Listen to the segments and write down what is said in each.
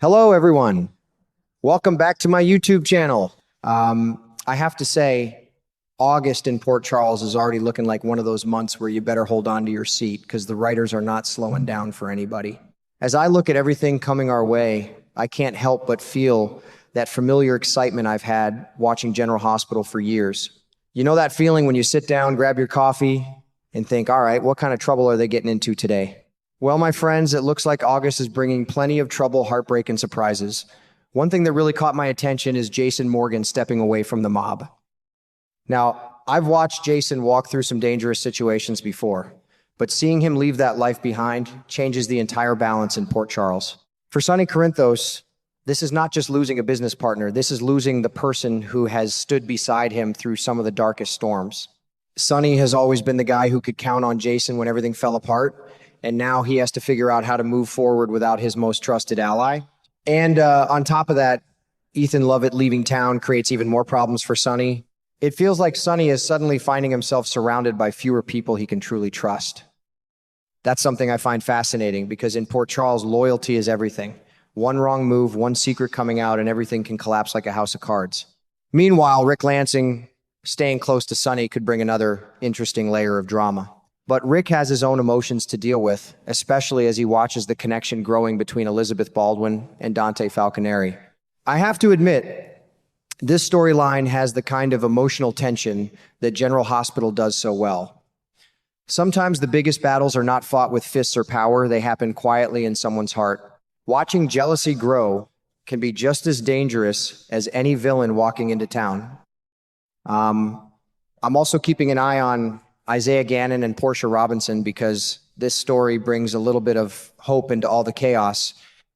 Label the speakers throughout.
Speaker 1: Hello, everyone. Welcome back to my YouTube channel. I have to say, August in Port Charles is already looking like one of those months where you better hold on to your seat because the writers are not slowing down for anybody. As I look at everything coming our way, I can't help but feel that familiar excitement I've had watching General Hospital for years. You know that feeling when you sit down, grab your coffee, and think, all right, what kind of trouble are they getting into today? Well, my friends, it looks like August is bringing plenty of trouble, heartbreak, and surprises. One thing that really caught my attention is Jason Morgan stepping away from the mob. Now, I've watched Jason walk through some dangerous situations before, but seeing him leave that life behind changes the entire balance in Port Charles. For Sonny Corinthos, this is not just losing a business partner, this is losing the person who has stood beside him through some of the darkest storms. Sonny has always been the guy who could count on Jason when everything fell apart, and now he has to figure out how to move forward without his most trusted ally. And on top of that, Ethan Lovett leaving town creates even more problems for Sonny. It feels like Sonny is suddenly finding himself surrounded by fewer people he can truly trust. That's something I find fascinating because in Port Charles, loyalty is everything. One wrong move, one secret coming out, and everything can collapse like a house of cards. Meanwhile, Rick Lansing staying close to Sonny could bring another interesting layer of drama. But Rick has his own emotions to deal with, especially as he watches the connection growing between Elizabeth Baldwin and Dante Falconeri. I have to admit, this storyline has the kind of emotional tension that General Hospital does so well. Sometimes the biggest battles are not fought with fists or power, they happen quietly in someone's heart. Watching jealousy grow can be just as dangerous as any villain walking into town. I'm also keeping an eye on Isaiah Gannon and Portia Robinson because this story brings a little bit of hope into all the chaos.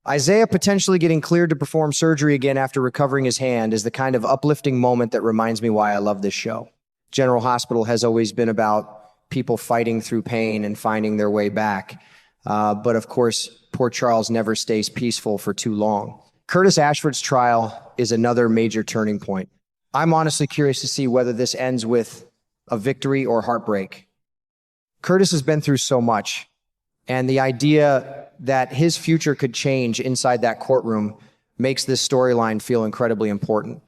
Speaker 1: Isaiah potentially getting cleared to perform surgery again after recovering his hand is the kind of uplifting moment that reminds me why I love this show. General Hospital has always been about people fighting through pain and finding their way back. But of course, Port Charles never stays peaceful for too long. Curtis Ashford's trial is another major turning point. I'm honestly curious to see whether this ends with a victory or heartbreak. Curtis has been through so much, and the idea that his future could change inside that courtroom makes this storyline feel incredibly important.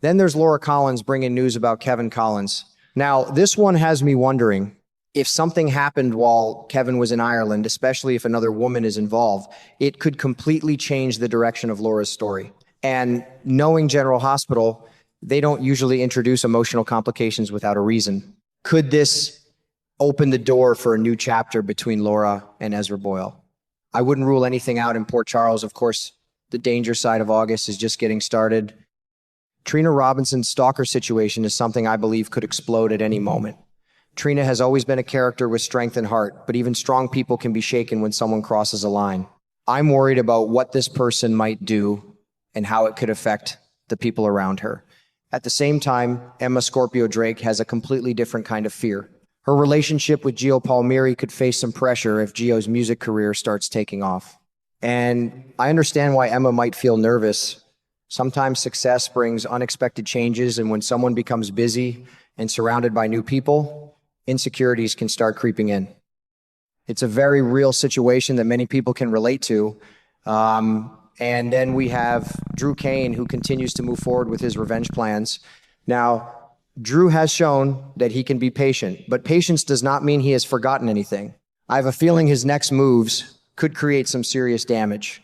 Speaker 1: Then there's Laura Collins bringing news about Kevin Collins. Now, this one has me wondering if something happened while Kevin was in Ireland, especially if another woman is involved, it could completely change the direction of Laura's story. And knowing General Hospital, they don't usually introduce emotional complications without a reason. Could this open the door for a new chapter between Laura and Ezra Boyle? I wouldn't rule anything out in Port Charles. Of course, the danger side of August is just getting started. Trina Robinson's stalker situation is something I believe could explode at any moment. Trina has always been a character with strength and heart, but even strong people can be shaken when someone crosses a line. I'm worried about what this person might do and how it could affect the people around her. At the same time, Emma Scorpio Drake has a completely different kind of fear. Her relationship with Gio Palmieri could face some pressure if Gio's music career starts taking off. And I understand why Emma might feel nervous. Sometimes success brings unexpected changes, and when someone becomes busy and surrounded by new people, insecurities can start creeping in. It's a very real situation that many people can relate to. And then we have Drew Kane, who continues to move forward with his revenge plans. Now, Drew has shown that he can be patient, but patience does not mean he has forgotten anything. I have a feeling his next moves could create some serious damage.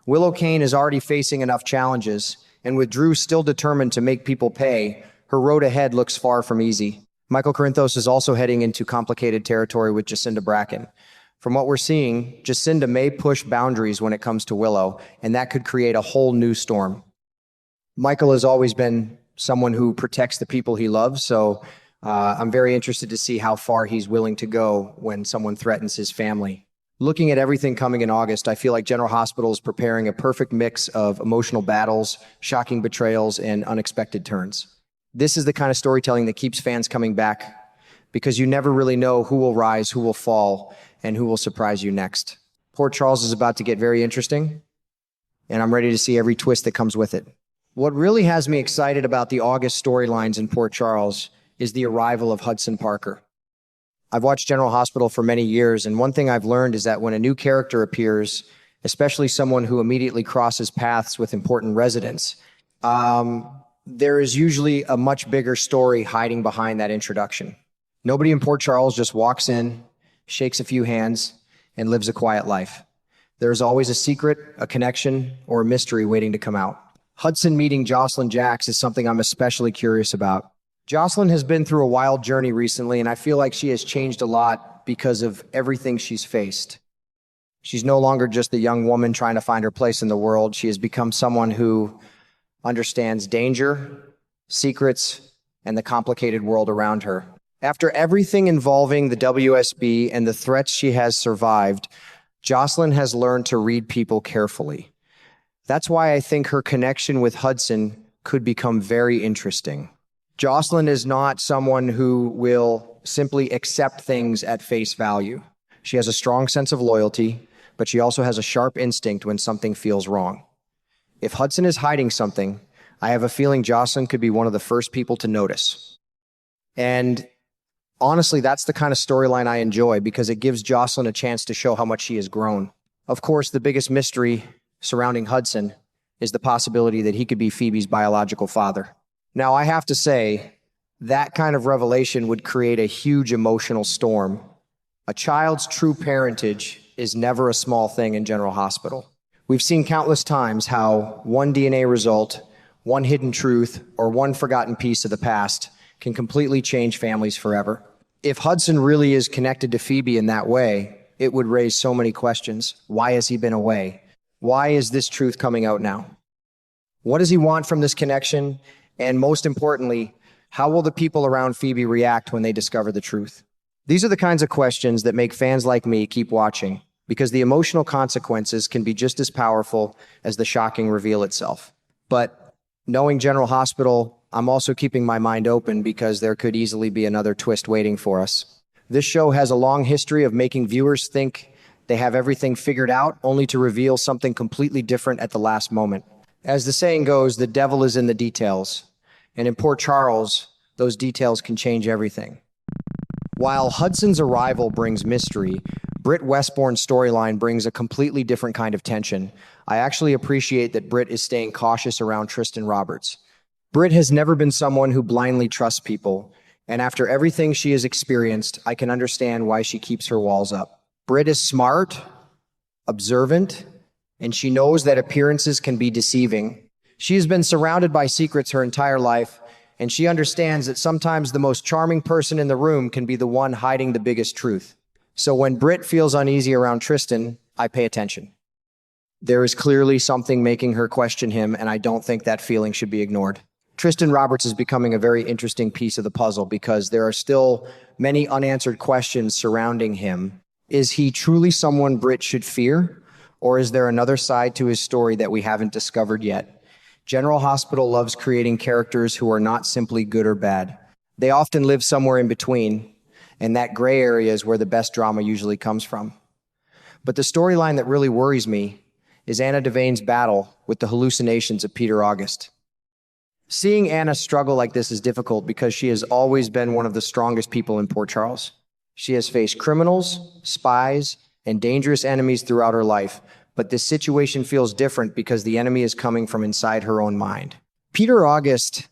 Speaker 1: Willow Kane is already facing enough challenges, and with Drew still determined to make people pay, her road ahead looks far from easy. Michael Corinthos is also heading into complicated territory with Jacinda Bracken. From what we're seeing, Jacinda may push boundaries when it comes to Willow, and that could create a whole new storm. Michael has always been someone who protects the people he loves, so I'm very interested to see how far he's willing to go when someone threatens his family. Looking at everything coming in August, I feel like General Hospital is preparing a perfect mix of emotional battles, shocking betrayals, and unexpected turns. This is the kind of storytelling that keeps fans coming back because you never really know who will rise, who will fall, and who will surprise you next. Port Charles is about to get very interesting, and I'm ready to see every twist that comes with it. What really has me excited about the August storylines in Port Charles is the arrival of Hudson Parker. I've watched General Hospital for many years, and one thing I've learned is that when a new character appears, especially someone who immediately crosses paths with important residents, there is usually a much bigger story hiding behind that introduction. Nobody in Port Charles just walks in, shakes a few hands, and lives a quiet life. There's always a secret, a connection, or a mystery waiting to come out. Hudson meeting Jocelyn Jacks is something I'm especially curious about. Jocelyn has been through a wild journey recently, and I feel like she has changed a lot because of everything she's faced. She's no longer just a young woman trying to find her place in the world. She has become someone who understands danger, secrets, and the complicated world around her. After everything involving the WSB and the threats she has survived, Jocelyn has learned to read people carefully. That's why I think her connection with Hudson could become very interesting. Jocelyn is not someone who will simply accept things at face value. She has a strong sense of loyalty, but she also has a sharp instinct when something feels wrong. If Hudson is hiding something, I have a feeling Jocelyn could be one of the first people to notice. And honestly, that's the kind of storyline I enjoy because it gives Jocelyn a chance to show how much she has grown. Of course, the biggest mystery surrounding Hudson is the possibility that he could be Phoebe's biological father. Now, I have to say, that kind of revelation would create a huge emotional storm. A child's true parentage is never a small thing in General Hospital. We've seen countless times how one DNA result, one hidden truth, or one forgotten piece of the past can completely change families forever. If Hudson really is connected to Phoebe in that way, it would raise so many questions. Why has he been away? Why is this truth coming out now? What does he want from this connection? And most importantly, how will the people around Phoebe react when they discover the truth? These are the kinds of questions that make fans like me keep watching, because the emotional consequences can be just as powerful as the shocking reveal itself. But knowing General Hospital, I'm also keeping my mind open because there could easily be another twist waiting for us. This show has a long history of making viewers think they have everything figured out, only to reveal something completely different at the last moment. As the saying goes, the devil is in the details. And in Port Charles, those details can change everything. While Hudson's arrival brings mystery, Britt Westbourne's storyline brings a completely different kind of tension. I actually appreciate that Britt is staying cautious around Tristan Roberts. Britt has never been someone who blindly trusts people, and after everything she has experienced, I can understand why she keeps her walls up. Britt is smart, observant, and she knows that appearances can be deceiving. She has been surrounded by secrets her entire life, and she understands that sometimes the most charming person in the room can be the one hiding the biggest truth. So when Britt feels uneasy around Tristan, I pay attention. There is clearly something making her question him, and I don't think that feeling should be ignored. Tristan Roberts is becoming a very interesting piece of the puzzle because there are still many unanswered questions surrounding him. Is he truly someone Britt should fear, or is there another side to his story that we haven't discovered yet? General Hospital loves creating characters who are not simply good or bad. They often live somewhere in between, and that gray area is where the best drama usually comes from. But the storyline that really worries me is Anna Devane's battle with the hallucinations of Peter August. Seeing Anna struggle like this is difficult because she has always been one of the strongest people in Port Charles. She has faced criminals, spies, and dangerous enemies throughout her life, but this situation feels different because the enemy is coming from inside her own mind. Peter August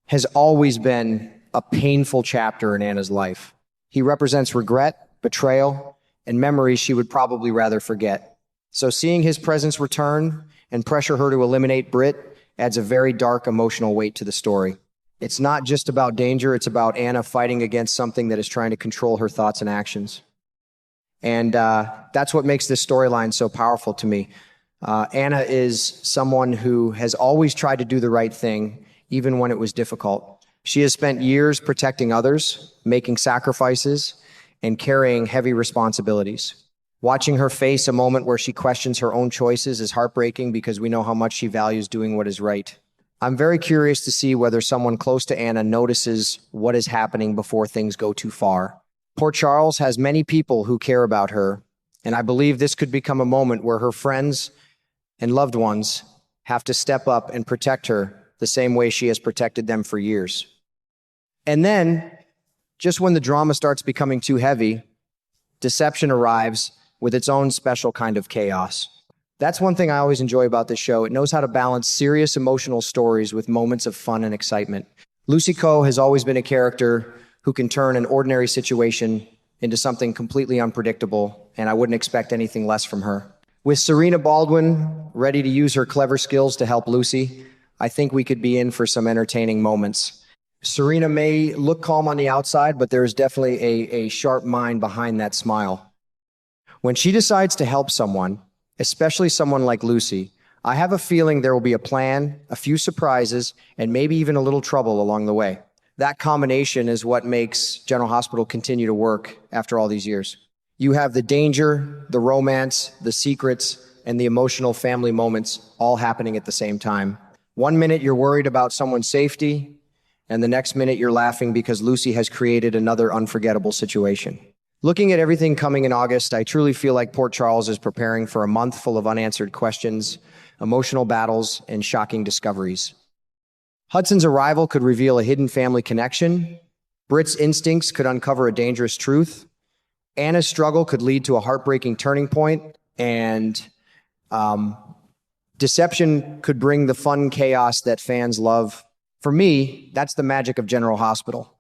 Speaker 1: has always been a painful chapter in Anna's life. He represents regret, betrayal, and memories she would probably rather forget. So seeing his presence return and pressure her to eliminate Britt adds a very dark emotional weight to the story. It's not just about danger, it's about Anna fighting against something that is trying to control her thoughts and actions. And that's what makes this storyline so powerful to me. Anna is someone who has always tried to do the right thing, even when it was difficult. She has spent years protecting others, making sacrifices, and carrying heavy responsibilities. Watching her face a moment where she questions her own choices is heartbreaking because we know how much she values doing what is right. I'm very curious to see whether someone close to Anna notices what is happening before things go too far. Port Charles has many people who care about her, and I believe this could become a moment where her friends and loved ones have to step up and protect her the same way she has protected them for years. And then, just when the drama starts becoming too heavy, deception arrives with its own special kind of chaos. That's one thing I always enjoy about this show. It knows how to balance serious emotional stories with moments of fun and excitement. Lucy Coe has always been a character who can turn an ordinary situation into something completely unpredictable, and I wouldn't expect anything less from her. With Serena Baldwin ready to use her clever skills to help Lucy, I think we could be in for some entertaining moments. Serena may look calm on the outside, but there is definitely a sharp mind behind that smile. When she decides to help someone, especially someone like Lucy, I have a feeling there will be a plan, a few surprises, and maybe even a little trouble along the way. That combination is what makes General Hospital continue to work after all these years. You have the danger, the romance, the secrets, and the emotional family moments all happening at the same time. One minute you're worried about someone's safety, and the next minute you're laughing because Lucy has created another unforgettable situation. Looking at everything coming in August, I truly feel like Port Charles is preparing for a month full of unanswered questions, emotional battles, and shocking discoveries. Hudson's arrival could reveal a hidden family connection. Britt's instincts could uncover a dangerous truth. Anna's struggle could lead to a heartbreaking turning point, and deception could bring the fun chaos that fans love. For me, that's the magic of General Hospital.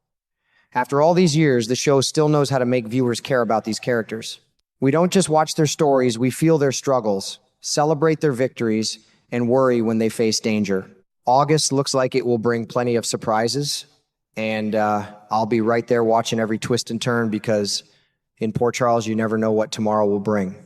Speaker 1: After all these years, the show still knows how to make viewers care about these characters. We don't just watch their stories, we feel their struggles, celebrate their victories, and worry when they face danger. August looks like it will bring plenty of surprises, and I'll be right there watching every twist and turn because in Port Charles, you never know what tomorrow will bring.